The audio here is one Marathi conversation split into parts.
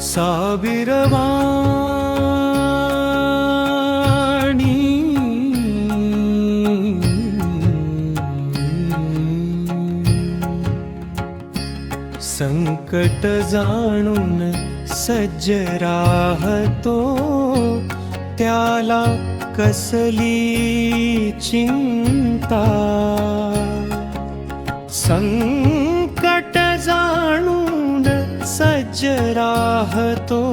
साबिरवाणी संकट जाणून सज्ज राहतो, त्याला कसली चिंता. संकट जाणून सज्ज राहतो,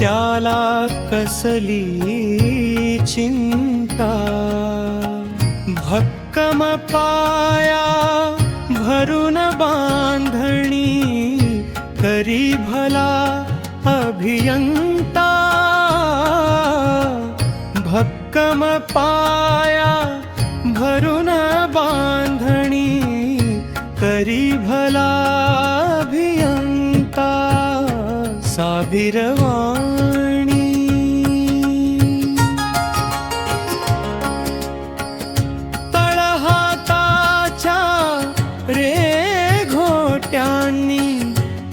त्याला कसली चिंता. भक्कम पाया भरून बांधणी, करी भला अभियंता. भक्कम पाया भरून बांधणी, करी भला अभियंता. साबिरवाणी तळहाताच्या रेघोट्यांनी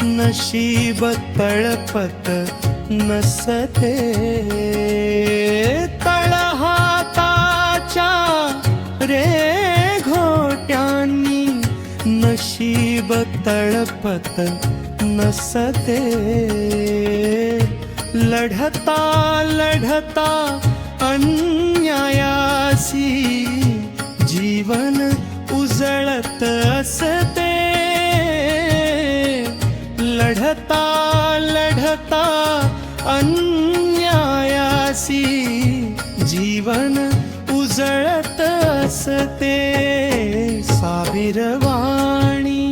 नशीब तळपत नसते. तळहाताच्या रेघोट्यांनी नशीब तळपत नसते. लढता लढता अन्यायासी जीवन उजळत असते. लढता लढता अन्यायासी जीवन उजळत असते. साबिरवाणी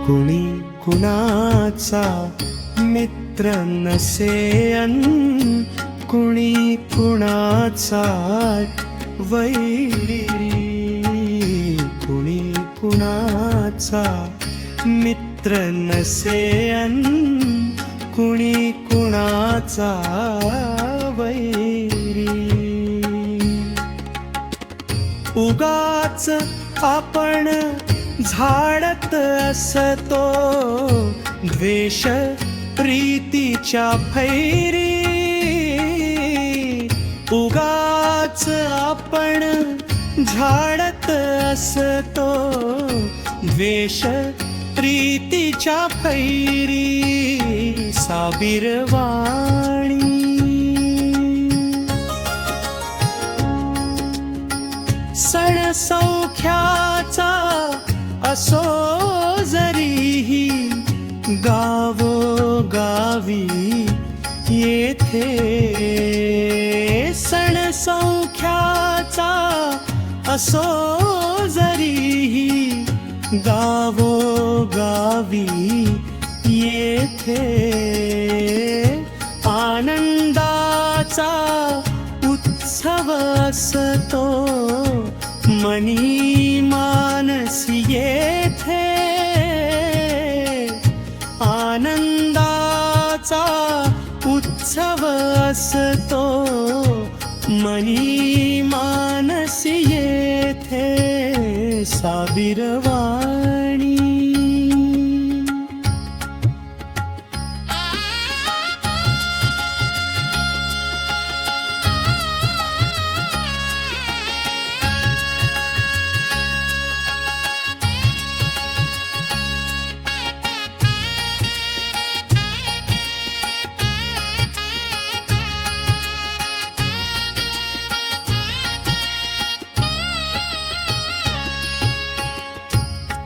कुणी कुणाचा मित्र नसेन, कुणी कुणाचा वैरी. कुणी कुणाचा मित्र नसेन, कुणी कुणाचा वैरी. उगाच आपण झाडत असतो द्वेष प्रीतीच्या फैरी. उगाच आपण झाडत असतो द्वेष प्रीतीच्या फैरी. साबिरवाणी सण सौख्याचा असो जरीही, गावोगावी येथे. सण सौख्याचा असो जरीही, गावोगावी येथे. आनंदाचा उत्सव असतो मनी मानसी येथे. आनंदाचा उत्सव असतो मनी मानसी येथे. साबिरवाणी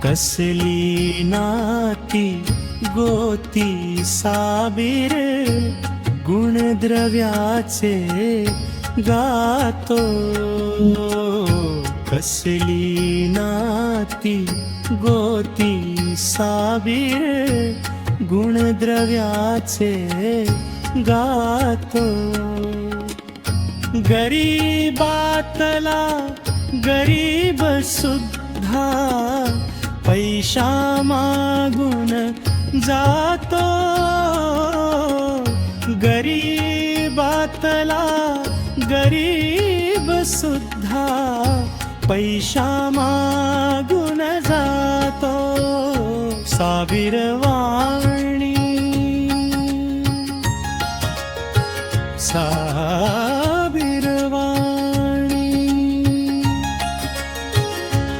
कसली नाती गोती साबीर, गुणद्रव्याचे गातो. कसली नाती गोती साबीर, गुणद्रव्याचे गातो. गरीबातला गरीब सुद्धा पैसा मागून जातो. गरीबातला गरीब सुद्धा पैसा मागून जातो. साबिरवाणी साबिरवाणी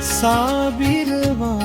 साबिरवाणी